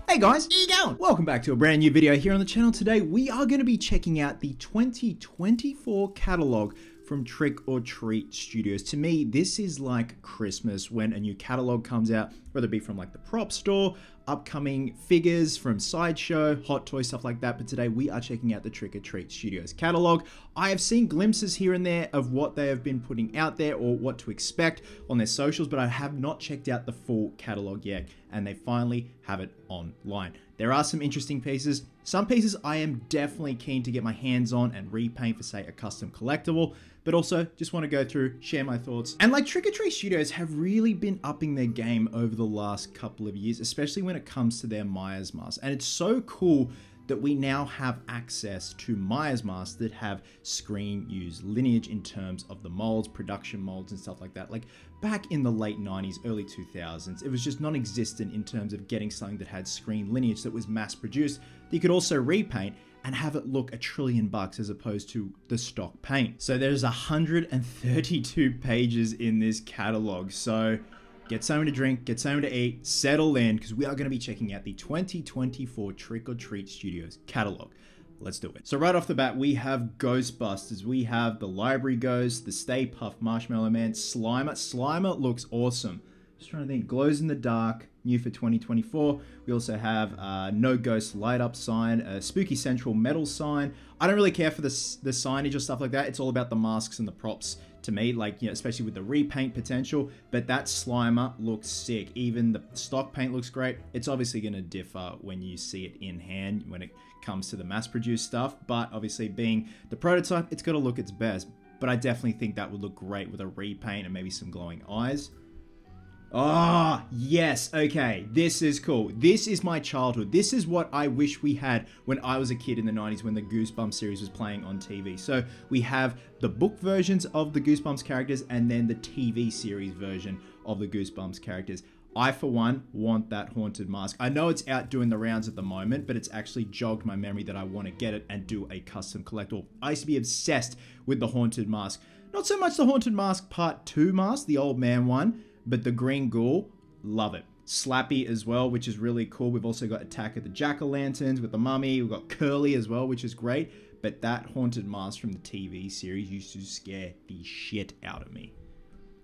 Hey guys, how you going? Welcome back to a brand new video here on the channel. Today we are going to be checking out the 2024 catalog from Trick or Treat Studios. To me, this is like Christmas when a new catalog comes out, whether it be from like the prop store, upcoming figures from Sideshow, Hot Toy, stuff like that. But today we are checking out the Trick or Treat Studios catalog. I have seen glimpses here and there of what they have been putting out there or what to expect on their socials, but I have not checked out the full catalog yet, and they finally have it online. There are some interesting pieces. Some pieces I am definitely keen to get my hands on and repaint for, say, a custom collectible, but also just want to go through, share my thoughts. And like Trick or Treat Studios have really been upping their game over the last couple of years, especially when it comes to their Myers masks. And it's so cool that we now have access to Myers masks that have screen use lineage in terms of the molds, production molds and stuff like that. Like back in the late 90s, early 2000s, it was just non-existent in terms of getting something that had screen lineage that was mass produced that you could also repaint and have it look $1 trillion as opposed to the stock paint. So there's 132 pages in this catalog. So get something to drink, get something to eat, settle in, because we are going to be checking out the 2024 Trick or Treat Studios catalog. Let's do it. So right off the bat, we have Ghostbusters. We have the Library Ghost, the Stay Puft Marshmallow Man, Slimer. Slimer looks awesome. Just trying to think, glows in the dark, new for 2024. We also have No Ghost Light Up sign, a Spooky Central metal sign. I don't really care for the signage or stuff like that. It's all about the masks and the props to me, like, you know, especially with the repaint potential. But that Slimer looks sick. Even the stock paint looks great. It's obviously going to differ when you see it in hand when it comes to the mass-produced stuff. But obviously, being the prototype, it's got to look its best. But I definitely think that would look great with a repaint and maybe some glowing eyes. Ah, oh, yes, okay, this is cool. This is my childhood. This is what I wish we had when I was a kid in the 90s when the Goosebumps series was playing on TV. So we have the book versions of the Goosebumps characters and then the TV series version of the Goosebumps characters. I, for one, want that haunted mask. I know it's out doing the rounds at the moment, but it's actually jogged my memory that I want to get it and do a custom collectible. I used to be obsessed with the haunted mask. Not so much the haunted mask part 2 mask, the old man one, but the Green Ghoul, love it. Slappy as well, which is really cool. We've also got Attack of the Jack-O-Lanterns with the Mummy. We've got Curly as well, which is great. But that haunted mask from the TV series used to scare the shit out of me.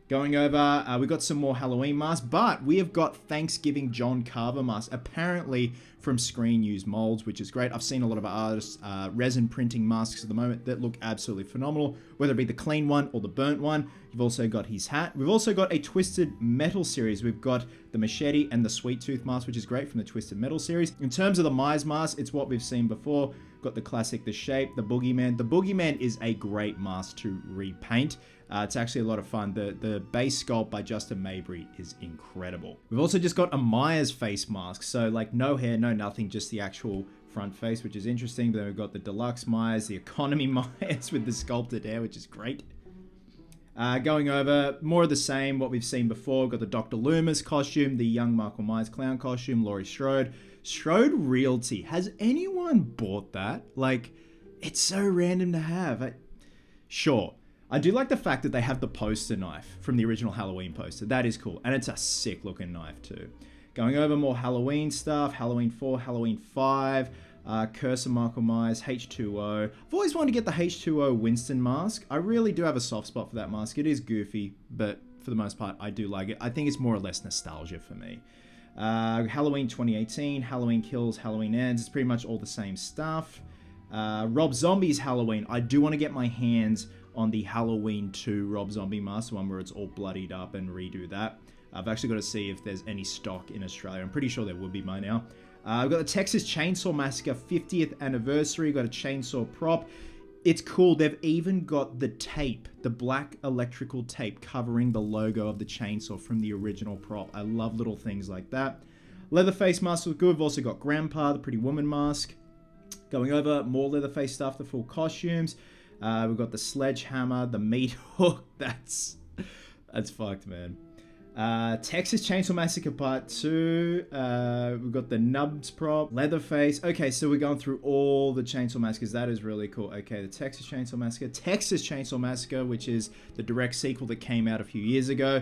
Going over, we've got some more Halloween masks, but we have got Thanksgiving John Carver masks, apparently from Screen Use molds, which is great. I've seen a lot of artists resin printing masks at the moment that look absolutely phenomenal, whether it be the clean one or the burnt one. You've also got his hat. We've also got a Twisted Metal series. We've got the Machete and the Sweet Tooth mask, which is great from the Twisted Metal series. In terms of the Myers mask, it's what we've seen before. Got the classic, the Shape, the Boogeyman. The Boogeyman is a great mask to repaint. It's actually a lot of fun. The base sculpt by Justin Mabry is incredible. We've also just got a Myers face mask. So like no hair, no nothing, just the actual front face, which is interesting. But then we've got the Deluxe Myers, the Economy Myers with the sculpted hair, which is great. Going over, more of the same, what we've seen before. We've got the Dr. Loomis costume, the young Michael Myers clown costume, Laurie Strode. Strode Realty. Has anyone bought that? Like, it's so random to have. Sure. I do like the fact that they have the poster knife from the original Halloween poster. That is cool. And it's a sick looking knife too. Going over more Halloween stuff. Halloween 4, Halloween 5. Curse of Michael Myers, H2O. I've always wanted to get the H2O Winston mask. I really do have a soft spot for that mask. It is goofy, but for the most part, I do like it. I think it's more or less nostalgia for me. Halloween 2018, Halloween Kills, Halloween Ends. It's pretty much all the same stuff. Rob Zombie's Halloween. I do want to get my hands on the Halloween 2 Rob Zombie mask, the one where it's all bloodied up, and redo that. I've actually got to see if there's any stock in Australia. I'm pretty sure there would be by now. We've got the Texas Chainsaw Massacre 50th anniversary. We've got a chainsaw prop. It's cool. They've even got the tape, the black electrical tape covering the logo of the chainsaw from the original prop. I love little things like that. Leatherface mask was good. We've also got Grandpa, the Pretty Woman mask. Going over, more Leatherface stuff, the full costumes. We've got the Sledgehammer, the Meat Hook. That's fucked, man. Texas Chainsaw Massacre Part 2. We've got the Nubs prop, Leatherface. Okay, so we're going through all the Chainsaw Massacres. That is really cool. Okay, the Texas Chainsaw Massacre, which is the direct sequel that came out a few years ago.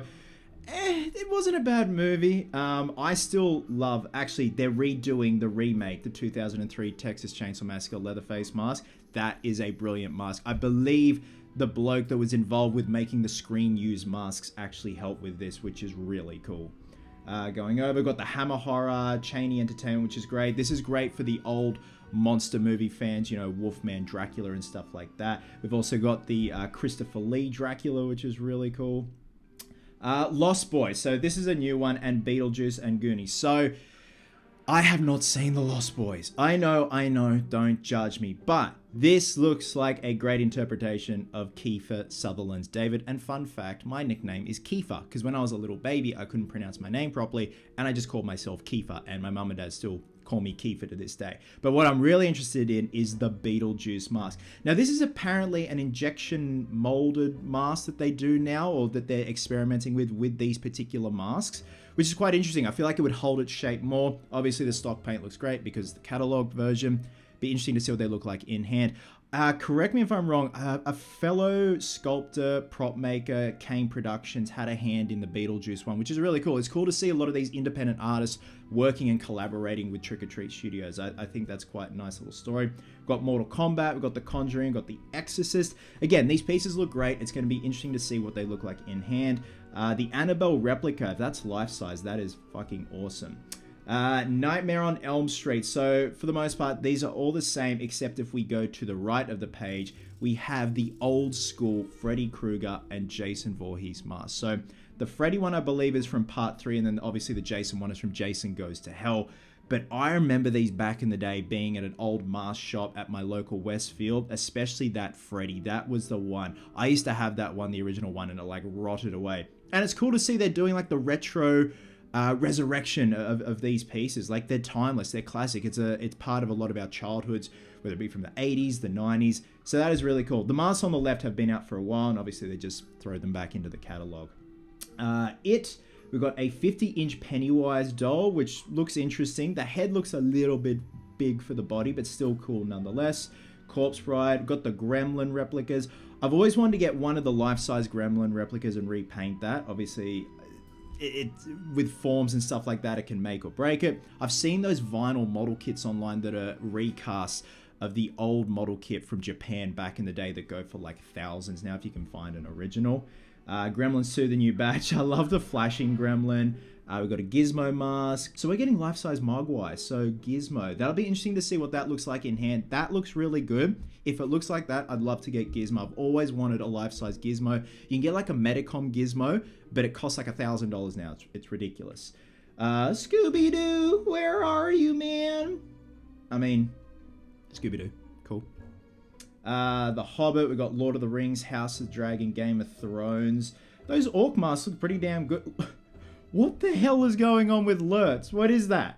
It wasn't a bad movie. I still love, actually, they're redoing the remake, the 2003 Texas Chainsaw Massacre Leatherface mask. That is a brilliant mask. I believe the bloke that was involved with making the screen use masks actually helped with this, which is really cool. Going over, got the Hammer Horror, Cheney Entertainment, which is great. This is great for the old monster movie fans, you know, Wolfman, Dracula, and stuff like that. We've also got the Christopher Lee Dracula, which is really cool. Lost Boys. So this is a new one, and Beetlejuice and Goonies. So I have not seen The Lost Boys. I know, don't judge me. But this looks like a great interpretation of Kiefer Sutherland's David. And fun fact, my nickname is Kiefer, because when I was a little baby, I couldn't pronounce my name properly, and I just called myself Kiefer, and my mum and dad still call me Kiefer to this day. But what I'm really interested in is the Beetlejuice mask. Now, this is apparently an injection molded mask that they do now, or that they're experimenting with these particular masks, which is quite interesting. I feel like it would hold its shape more. Obviously, the stock paint looks great because the catalog version. Be interesting to see what they look like in hand. Correct me if I'm wrong, a fellow sculptor, prop maker, Kane Productions, had a hand in the Beetlejuice one, which is really cool. It's cool to see a lot of these independent artists working and collaborating with Trick or Treat Studios. I think that's quite a nice little story. We've got Mortal Kombat, we've got The Conjuring, we've got The Exorcist. Again, these pieces look great. It's going to be interesting to see what they look like in hand. The Annabelle replica, if that's life-size, that is fucking awesome. Nightmare on Elm Street. So for the most part, these are all the same, except if we go to the right of the page, we have the old school Freddy Krueger and Jason Voorhees mask. So the Freddy one, I believe, is from part 3, and then obviously the Jason one is from Jason Goes to Hell. But I remember these back in the day being at an old mask shop at my local Westfield, especially that Freddy. That was the one. I used to have that one, the original one, and it like rotted away. And it's cool to see they're doing like the retro resurrection of these pieces. Like, they're timeless, they're classic. It's part of a lot of our childhoods, whether it be from the 80s, the 90s. So that is really cool. The masks on the left have been out for a while, and obviously they just throw them back into the catalog. We've got a 50-inch Pennywise doll, which looks interesting. The head looks a little bit big for the body, but still cool nonetheless. Corpse Bride, got the Gremlin replicas. I've always wanted to get one of the life-size Gremlin replicas and repaint that. Obviously, it with forms and stuff like that, it can make or break it. I've seen those vinyl model kits online that are recasts of the old model kit from Japan back in the day that go for like thousands now if you can find an original. Gremlins 2, the new batch. I love the flashing Gremlin. We've got a Gizmo mask. So we're getting life-size Mogwai. So Gizmo. That'll be interesting to see what that looks like in hand. That looks really good. If it looks like that, I'd love to get Gizmo. I've always wanted a life-size Gizmo. You can get like a Medicom Gizmo, but it costs like $1,000 now. It's ridiculous. Scooby-Doo, where are you, man? I mean, Scooby-Doo. Cool. The Hobbit. We've got Lord of the Rings, House of the Dragon, Game of Thrones. Those orc masks look pretty damn good. What the hell is going on with Lurtz? What is that?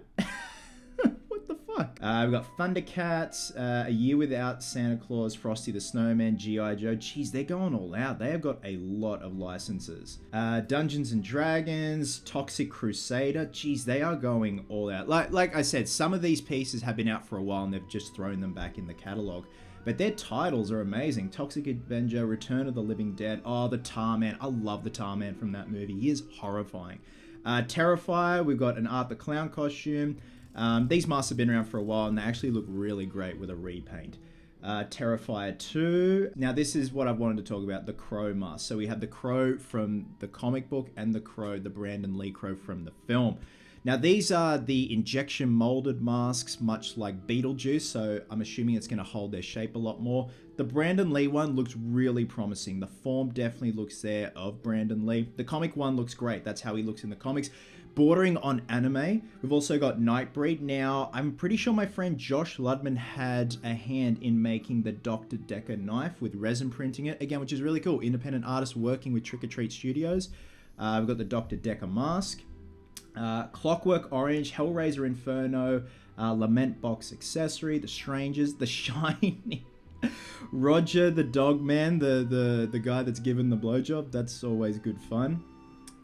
What the fuck? We've got Thundercats, A Year Without Santa Claus, Frosty the Snowman, G.I. Joe. Jeez, they're going all out. They have got a lot of licenses. Dungeons and Dragons, Toxic Crusader. Jeez, they are going all out. Like I said, some of these pieces have been out for a while and they've just thrown them back in the catalog. But their titles are amazing. Toxic Avenger, Return of the Living Dead. Oh, the Tar Man. I love the Tar Man from that movie. He is horrifying. Terrifier, we've got an Art the Clown costume. These masks have been around for a while and they actually look really great with a repaint. Terrifier 2. Now this is what I've wanted to talk about, the Crow mask. So we have the Crow from the comic book and the Crow, the Brandon Lee Crow from the film. Now these are the injection molded masks, much like Beetlejuice, so I'm assuming it's going to hold their shape a lot more. The Brandon Lee one looks really promising. The form definitely looks there of Brandon Lee. The comic one looks great. That's how he looks in the comics. Bordering on anime. We've also got Nightbreed. Now, I'm pretty sure my friend Josh Ludman had a hand in making the Dr. Decker knife with resin printing it, again, which is really cool. Independent artists working with Trick or Treat Studios. We've got the Dr. Decker mask. Clockwork Orange, Hellraiser Inferno, Lament Box Accessory, The Strangers, The Shining, Roger the Dogman, the guy that's given the blowjob. That's always good fun.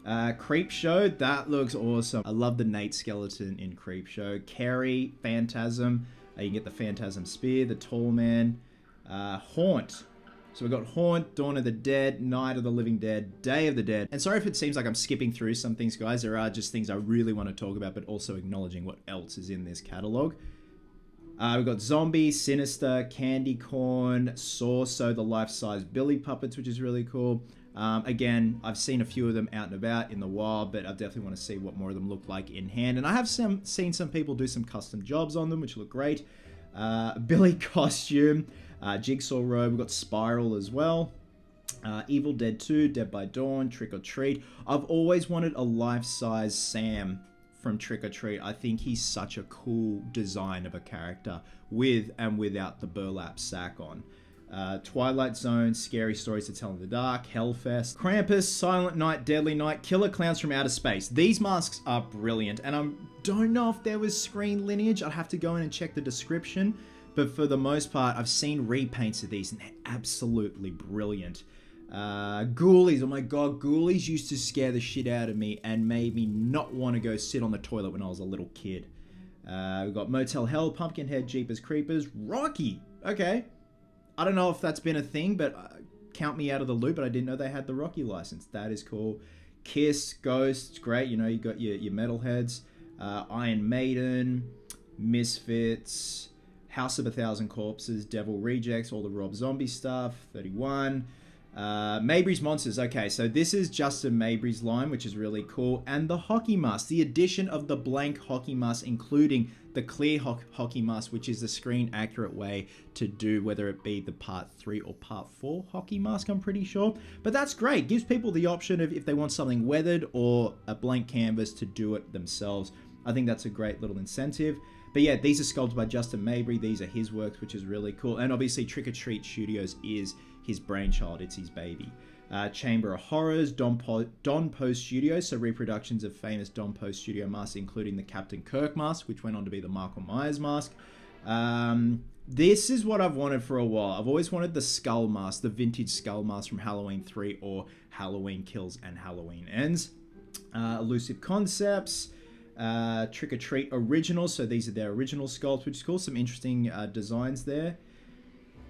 Creepshow, that looks awesome. I love the Nate skeleton in Creepshow. Carrie, Phantasm, you can get the Phantasm Spear, the Tall Man. Haunt. So we've got Haunt, Dawn of the Dead, Night of the Living Dead, Day of the Dead. And sorry if it seems like I'm skipping through some things, guys. There are just things I really want to talk about, but also acknowledging what else is in this catalog. We've got Zombie, Sinister, Candy Corn, So the life-size Billy puppets, which is really cool. Again, I've seen a few of them out and about in the wild, but I definitely want to see what more of them look like in hand. And I have seen some people do some custom jobs on them, which look great. Billy costume, Jigsaw robe. We've got Spiral as well. Evil Dead 2, Dead by Dawn, Trick or Treat. I've always wanted a life-size Sam from Trick or Treat. I think he's such a cool design of a character with and without the burlap sack on. Twilight Zone, Scary Stories to Tell in the Dark, Hellfest, Krampus, Silent Night, Deadly Night, Killer Clowns from Outer Space. These masks are brilliant, and I don't know if there was screen lineage. I'd have to go in and check the description, but for the most part, I've seen repaints of these, and they're absolutely brilliant. Ghoulies, oh my god, Ghoulies used to scare the shit out of me and made me not want to go sit on the toilet when I was a little kid. We've got Motel Hell, Pumpkinhead, Jeepers Creepers, Rocky. Okay, I don't know if that's been a thing, but count me out of the loop, but I didn't know they had the Rocky license. That is cool. Kiss, Ghosts, great, you know, you got your metalheads. Iron Maiden, Misfits, House of a Thousand Corpses, Devil Rejects, all the Rob Zombie stuff, 31. Mabry's Monsters. Okay, so this is Justin Mabry's line, which is really cool. And the hockey mask, the addition of the blank hockey mask, including the clear hockey mask, which is the screen accurate way to do whether it be the part 3 or part 4 hockey mask, I'm pretty sure. But that's great. Gives people the option of if they want something weathered or a blank canvas to do it themselves. I think that's a great little incentive. But yeah, these are sculpted by Justin Mabry. These are his works, which is really cool. And obviously Trick or Treat Studios is his brainchild. It's his baby. Chamber of Horrors, Don Poe Studios, so reproductions of famous Don Poe Studio masks, including the Captain Kirk mask, which went on to be the Michael Myers mask. This is what I've wanted for a while. I've always wanted the skull mask, the vintage skull mask from Halloween 3 or Halloween Kills and Halloween Ends. Elusive Concepts, Trick or Treat Originals, so these are their original sculpts, which is cool. Some interesting designs there.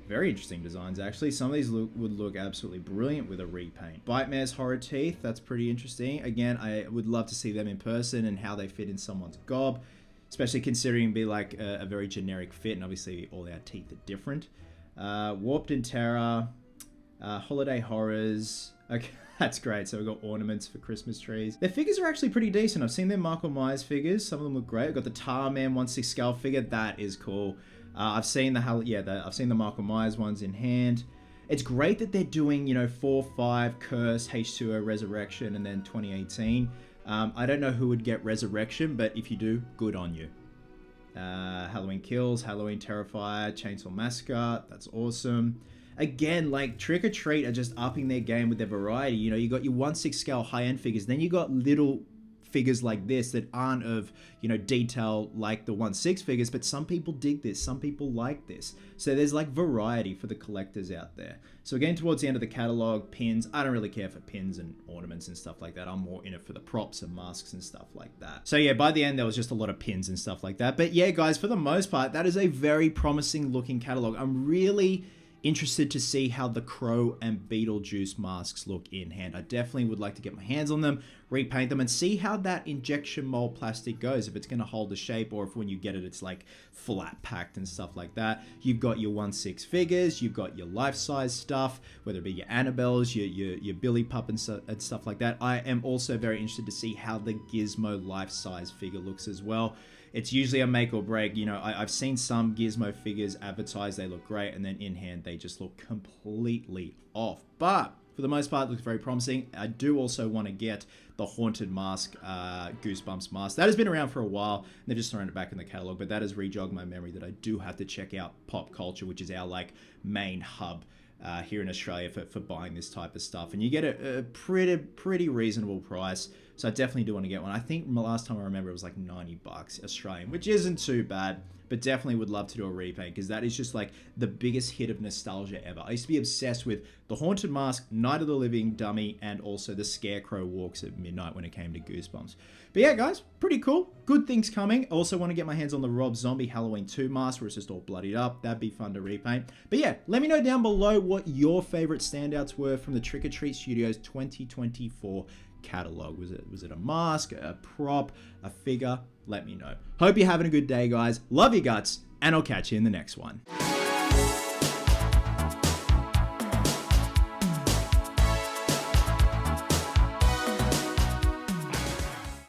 Very interesting designs, actually. Some of these would look absolutely brilliant with a repaint. Bite Mare's Horror Teeth, that's pretty interesting. Again, I would love to see them in person and how they fit in someone's gob, especially considering it'd be like a very generic fit, and obviously all our teeth are different. Warped in Terror, Holiday Horrors. Okay, that's great. So we've got ornaments for Christmas trees. Their figures are actually pretty decent. I've seen their Michael Myers figures. Some of them look great. I've got the Tarman 1/6 scale figure. That is cool. I've seen I've seen the Michael Myers ones in hand. It's great that they're doing, you know, 4, 5, Curse, H2O, Resurrection, and then 2018. I don't know who would get Resurrection, but if you do, good on you. Halloween Kills, Halloween Terrifier, Chainsaw Massacre. That's awesome. Again, like Trick or Treat are just upping their game with their variety. You know, you got your 1/6 scale high-end figures, then you got little figures like this that aren't of, you know, detail like the 1/6 figures, but some people dig this, some people like this. So there's like variety for the collectors out there. So again, towards the end of the catalog, pins. I don't really care for pins and ornaments and stuff like that. I'm more in it for the props and masks and stuff like that. So yeah, by the end there was just a lot of pins and stuff like that. But yeah, guys, for the most part, that is a very promising looking catalog. I'm really interested to see how the Crow and Beetlejuice masks look in hand. I definitely would like to get my hands on them, repaint them, and see how that injection mold plastic goes, if it's going to hold the shape or if when you get it it's like flat packed and stuff like that. You've got your 1/6 figures, you've got your life-size stuff, whether it be your Annabelles, your Billy Pup and stuff like that. I am also very interested to see how the Gizmo life-size figure looks as well. It's usually a make or break. You know, I've seen some Gizmo figures advertised, they look great, and then in hand they just look completely off. But for the most part, it looks very promising. I do also want to get the Haunted Mask, Goosebumps mask. That has been around for a while, and they've just thrown it back in the catalog, but that has rejogged my memory that I do have to check out Pop Culture, which is our like main hub here in Australia for buying this type of stuff. And you get a pretty reasonable price. So I definitely do want to get one. I think last time I remember it was like 90 bucks Australian, which isn't too bad, but definitely would love to do a repaint because that is just like the biggest hit of nostalgia ever. I used to be obsessed with the Haunted Mask, Night of the Living Dummy, and also the Scarecrow Walks at Midnight when it came to Goosebumps. But yeah, guys, pretty cool. Good things coming. I also want to get my hands on the Rob Zombie Halloween 2 mask where it's just all bloodied up. That'd be fun to repaint. But yeah, let me know down below what your favorite standouts were from the Trick or Treat Studios 2024 catalog. Was it a mask, a prop, a figure? Let me know. Hope you're having a good day, guys. Love you guts, and I'll catch you in the next one.